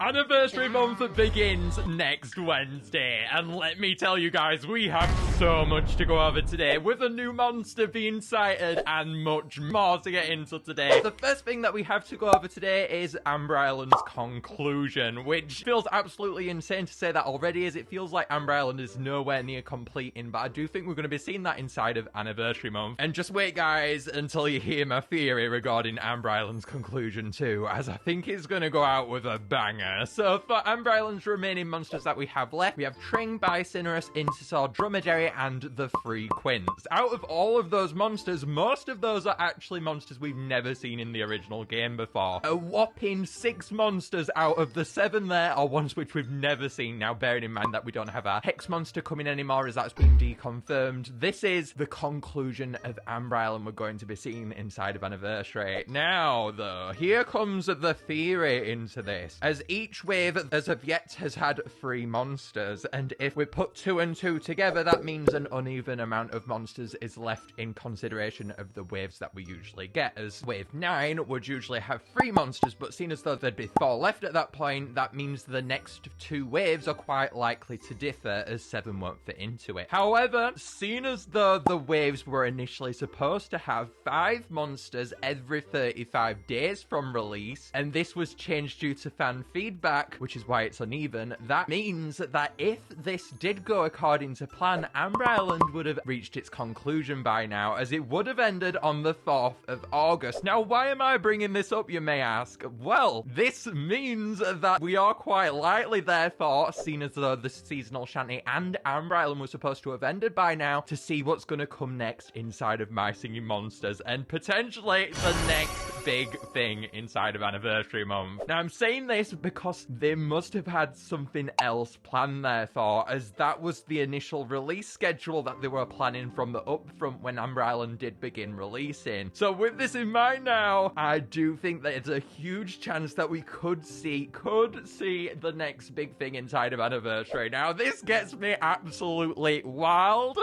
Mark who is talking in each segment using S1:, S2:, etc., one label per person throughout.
S1: Anniversary month begins next Wednesday, and let me tell you guys, we have so much to go over today, with a new monster being sighted and much more to get into today. The first thing that we have to go over today is Amber Island's conclusion, which feels absolutely insane to say that already, as it feels like Amber Island is nowhere near completing, but I do think we're going to be seeing that inside of Anniversary month. And just wait guys until you hear my theory regarding Amber Island's conclusion too, as I think it's going to go out with a banger. So for Amber Island's remaining monsters that we have left, we have Tring, Bicinerus, Incisaur, Dromedary, and the 3 Quints. Out of all of those monsters, most of those are actually monsters we've never seen in the original game before. A whopping 6 monsters out of the 7 there are ones which we've never seen. Now, bearing in mind that we don't have a Hex monster coming anymore, as that's been deconfirmed, this is the conclusion of Amber Island we're going to be seeing inside of Anniversary. Now, though, here comes the theory into this, as each wave as of yet has had 3 monsters, and if we put 2 and 2 together, that means an uneven amount of monsters is left in consideration of the waves that we usually get, as wave 9 would usually have 3 monsters, but seeing as though there'd be 4 left at that point, that means the next 2 waves are quite likely to differ, as 7 won't fit into it. However, seeing as though the waves were initially supposed to have 5 monsters every 35 days from release, and this was changed due to fan feedback, which is why it's uneven, that means that if this did go according to plan, Amber Island would have reached its conclusion by now, as it would have ended on the 4th of August. Now, why am I bringing this up, you may ask? Well, this means that we are quite likely, therefore, seen as though the seasonal shanty and Amber Island were supposed to have ended by now, to see what's going to come next inside of My Singing Monsters, and potentially the next big thing inside of Anniversary month. Now, I'm saying this because they must have had something else planned therefore, as that was the initial release schedule that they were planning from the upfront when Amber Island did begin releasing. So with this in mind now, I do think that it's a huge chance that we could see the next big thing inside of Anniversary. Now, this gets me absolutely wild,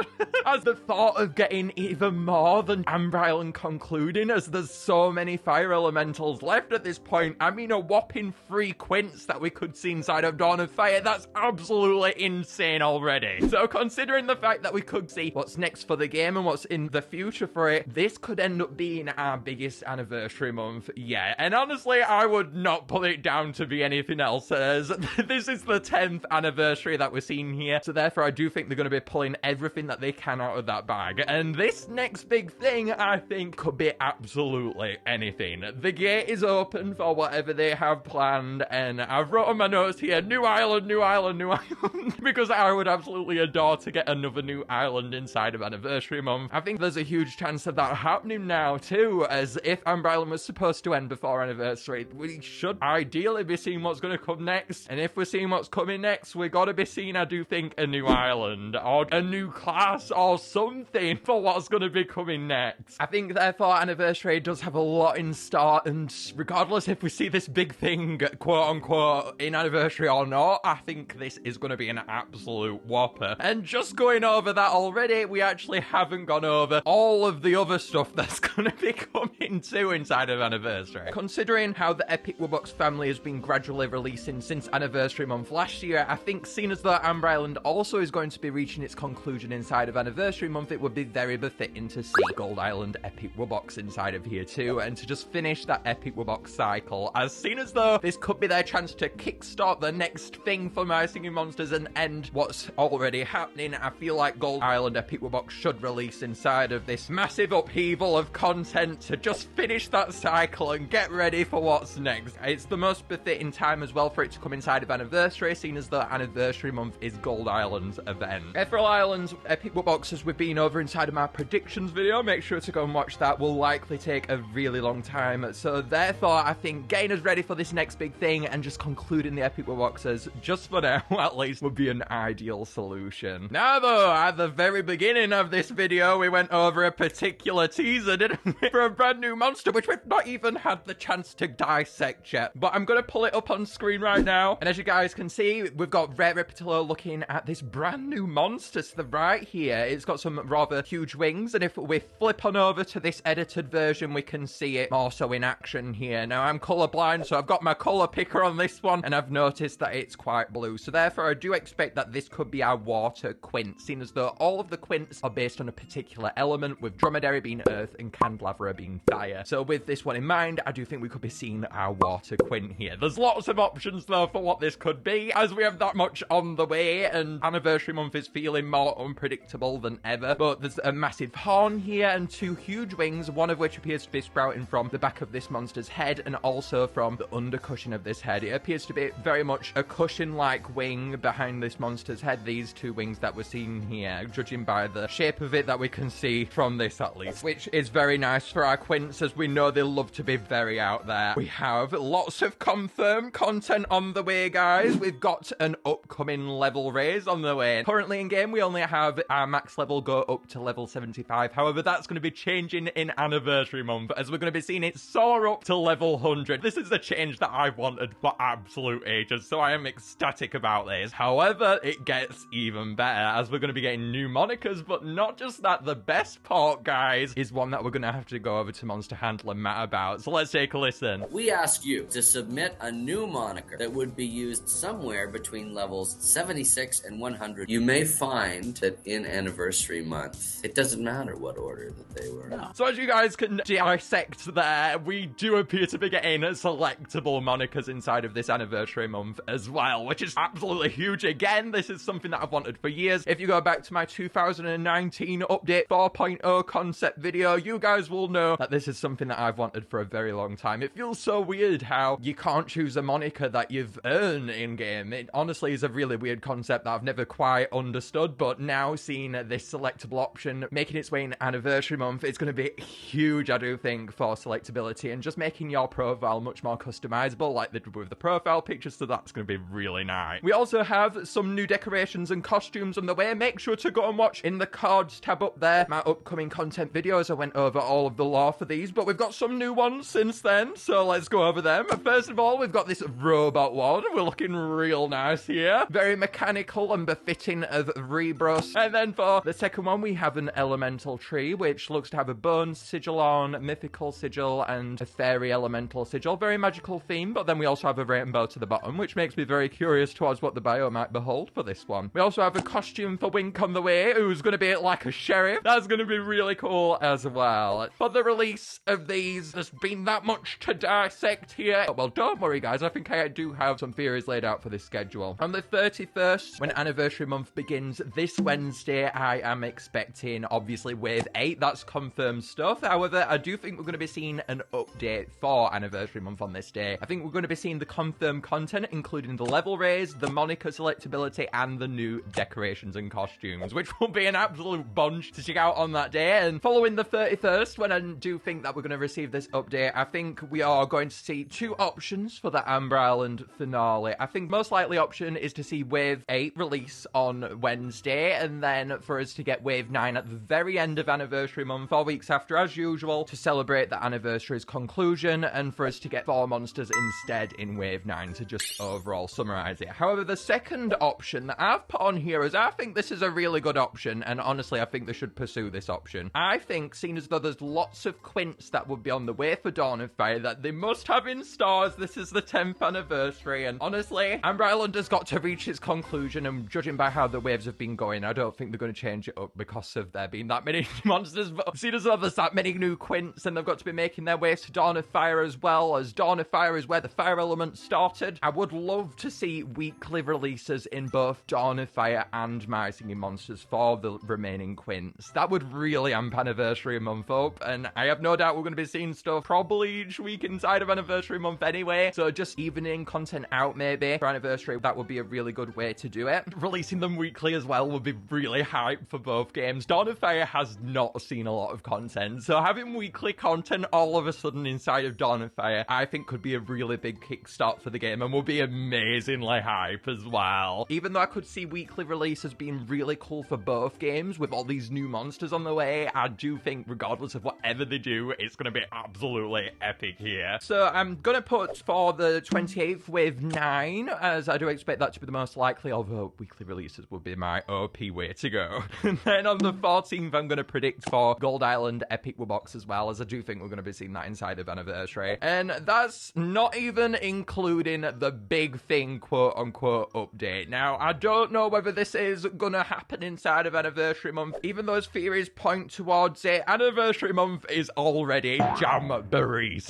S1: as the thought of getting even more than Amber Island concluding, as there's so many fire elementals left at this point. I mean, a whopping 3 Quints that we could see inside of Dawn of Fire. That's absolutely insane already. So considering the fact that we could see what's next for the game and what's in the future for it, this could end up being our biggest Anniversary month yet. And honestly, I would not put it down to be anything else, as this is the 10th anniversary that we're seeing here. So therefore, I do think they're going to be pulling everything that they can out of that bag. And this next big thing, I think, could be absolutely anything. The gate is open for whatever they have planned, and I've wrote on my notes here, new island, new island, new island, because I would absolutely adore to get another new island inside of Anniversary month. I think there's a huge chance of that happening now too, as if Amber Island was supposed to end before Anniversary, we should ideally be seeing what's going to come next, and if we're seeing what's coming next, we gotta be seeing, I do think, a new island, or a new class, or something for what's going to be coming next. I think therefore Anniversary does have a lot in store, and regardless if we see this big thing, quote unquote, in Anniversary or not, I think this is going to be an absolute whopper. And just going over that already, we actually haven't gone over all of the other stuff that's going to be coming too inside of Anniversary. Considering how the Epic Wubbox family has been gradually releasing since Anniversary month last year, I think seeing as though Amber Island also is going to be reaching its conclusion inside of Anniversary month, it would be very befitting to see Gold Island Epic Wubbox inside of here too, and to just finish that Epic Wubbox cycle, as seen as though this could be their chance to kickstart the next thing for My Singing Monsters and end what's already happening. I feel like Gold Island Epic Wubbox should release inside of this massive upheaval of content to just finish that cycle and get ready for what's next. It's the most befitting time as well for it to come inside of Anniversary, seeing as though Anniversary month is Gold Island's event. Ethereal Island's Epic Wubbox, as we've been over inside of my predictions video, make sure to go and watch that, will likely take a really long time. So therefore, I think getting us ready for this next big thing and just concluding the Epic Wubboxes, just for now at least, would be an ideal solution. Now though, at the very beginning of this video, we went over a particular teaser, didn't we, for a brand new monster, which we've not even had the chance to dissect yet. But I'm going to pull it up on screen right now, and as you guys can see, we've got Rare Reptilo looking at this brand new monster to the right here. It's got some rather huge wings, and if we flip on over to this edited version, we can see it bit more so in action here. Now, I'm colorblind, so I've got my color picker on this one, and I've noticed that it's quite blue. So therefore, I do expect that this could be our water quince, seeing as though all of the quints are based on a particular element, with dromedary being earth and candelabra being fire. So with this one in mind, I do think we could be seeing our water quint here. There's lots of options, though, for what this could be, as we have that much on the way, and Anniversary Month is feeling more unpredictable than ever. But there's a massive horn here and two huge wings, one of which appears to be sprouting from the back of this monster's head and also from the undercushion of this head. It appears to be very much a cushion-like wing behind this monster's head, these two wings that we're seeing here, judging by the shape of it that we can see from this at least, which is very nice for our quints, as we know they love to be very out there. We have lots of confirmed content on the way, guys. We've got an upcoming level raise on the way. Currently in game, we only have our max level go up to level 75. However, that's going to be changing in Anniversary Month, as we're going to be seeing it soar up to level 100. This is the change that I've wanted for absolute ages, so I am ecstatic about this. However, it gets even better, as we're going to be getting new monikers, but not just that. The best part, guys, is one that we're going to have to go over to Monster Handler Matt about. So let's take a listen.
S2: We ask you to submit a new moniker that would be used somewhere between levels 76 and 100. You may find that in Anniversary Month, it doesn't matter what order that they were in.
S1: So as you guys can dissect there, we do appear to be getting selectable monikers inside of this Anniversary Month as well, which is absolutely huge. Again, this is something that I've wanted for years. If you go back to my 2019 update 4.0 concept video, you guys will know that this is something that I've wanted for a very long time. It feels so weird how you can't choose a moniker that you've earned in-game. It honestly is a really weird concept that I've never quite understood, but now seeing this selectable option making its way in Anniversary Month, it's going to be huge, I do think, for selectability and just making your profile much more customizable like they did with the profile pictures, so that's going to be really nice. We also have some new decorations and costumes on the way. Make sure to go and watch in the cards tab up there my upcoming content videos. I went over all of the lore for these, but we've got some new ones since then, so let's go over them. First of all, we've got this robot one. We're looking real nice here. Very mechanical and befitting of Rebros. And then for the second one, we have an elemental tree, which looks to have a bone sigil on, mythical sigil, and a fairy elemental sigil. Very magical theme, but then we also have a rainbow to the bottom, which makes me very curious towards what the bio might behold for this one. We also have a costume for Wink on the way, who's going to be like a sheriff. That's going to be really cool as well. For the release of these, there's been that much to dissect here. Well, don't worry, guys. I think I do have some theories laid out for this schedule. On the 31st, when Anniversary Month begins this Wednesday, I am expecting, obviously, Wave 8. That's confirmed stuff. However, I do think we're going to be seeing an update for Anniversary Month on this day. I think we're going to be seeing the confirmed content, including the level raise, the moniker selectability, and the new decorations and costumes, which will be an absolute bunch to check out on that day. And following the 31st, when I do think that we're going to receive this update, I think we are going to see two options for the Amber Island finale. I think most likely option is to see Wave 8 release on Wednesday, and then for us to get Wave 9 at the very end of Anniversary Month, 4 weeks after, as usual, to celebrate the anniversary's conclusion, and for us to get 4 monsters instead in Wave 9 to just overall summarize it. However, the second option that I've put on here is I think this is a really good option, and honestly, I think they should pursue this option. I think, seeing as though there's lots of quints that would be on the way for Dawn of Fire that they must have in stores, this is the 10th anniversary, and honestly, Amber Island has got to reach its conclusion, and judging by how the waves have been going, I don't think they're going to change it up because of there being that many monsters, but seeing as though there's that many new quints, and they've got to be making their way to Dawn of Fire as well, as Dawn of Fire is where the fire element started. I would love to see weekly releases in both Dawn of Fire and My Singing Monsters for the remaining quints. That would really amp Anniversary Month up, and I have no doubt we're going to be seeing stuff probably each week inside of Anniversary Month anyway, so just evening content out maybe for Anniversary, that would be a really good way to do it. Releasing them weekly as well would be really hype for both games. Dawn of Fire has not seen a lot of content, so having weekly content all of a sudden inside of Dawn of Fire, I think could be a really big kickstart for the game and will be amazingly hype as well. Even though I could see weekly releases being really cool for both games with all these new monsters on the way, I do think regardless of whatever they do, it's going to be absolutely epic here. So I'm going to put for the 28th Wave 9, as I do expect that to be the most likely, although weekly releases would be my OP way to go. And then on the 14th, I'm going to predict for Gold Island Epic Wubbox as well, as I do think we're going to be seeing that inside of Anniversary. And that's not even including the big thing, quote-unquote, update. Now, I don't know whether this is going to happen inside of Anniversary Month, even though theories point towards it. Anniversary Month is already jamborees.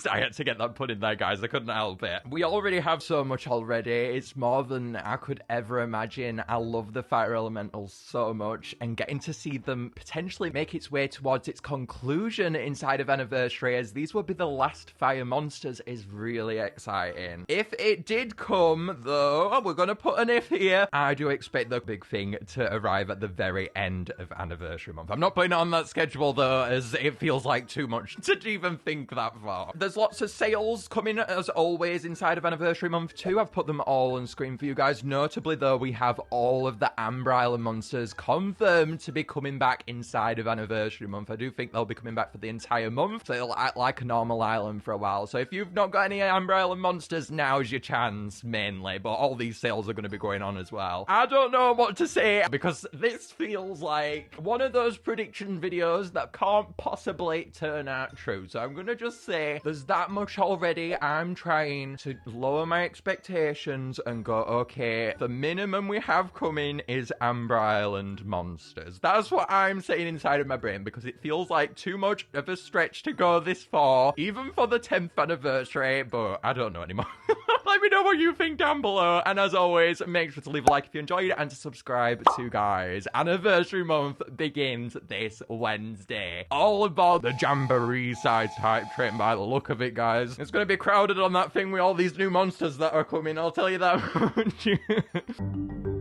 S1: I had to get that put in there, guys. I couldn't help it. We already have so much already. It's more than I could ever imagine. I love the fire elementals so much, and getting to see them potentially make its way towards its conclusion inside of Anniversary, as these will be the last fire monsters, is really exciting. If it did come, though, we're going to put an if here, I do expect the big thing to arrive at the very end of Anniversary Month. I'm not putting it on that schedule, though, as it feels like too much to even think that far. There's lots of sales coming, as always, inside of Anniversary Month too. I've put them all on screen for you guys. Notably, though, we have all of the Amber Island monsters confirmed to be coming back inside of Anniversary Month. I do think they'll be coming back for the entire month, so it'll act like a normal island for a while. So if you've not got any Amber Island monsters, now's your chance, mainly. But all these sales are going to be going on as well. I don't know what to say, because this feels like one of those prediction videos that can't possibly turn out true. So I'm going to just say there's that much already. I'm trying to lower my expectations and go, okay, the minimum we have coming is Amber Island monsters. That's what I'm saying inside of my brain, because it feels like too much of a stretch to go this far, even for the 10th anniversary, but I don't know anymore. Let me know what you think down below, and as always, make sure to leave a like if you enjoyed it and to subscribe too, guys. Anniversary Month begins this Wednesday. All aboard the Jamboree size hype train by the look of it, guys. It's going to be crowded on that thing with all these new monsters that are coming, I'll tell you that much.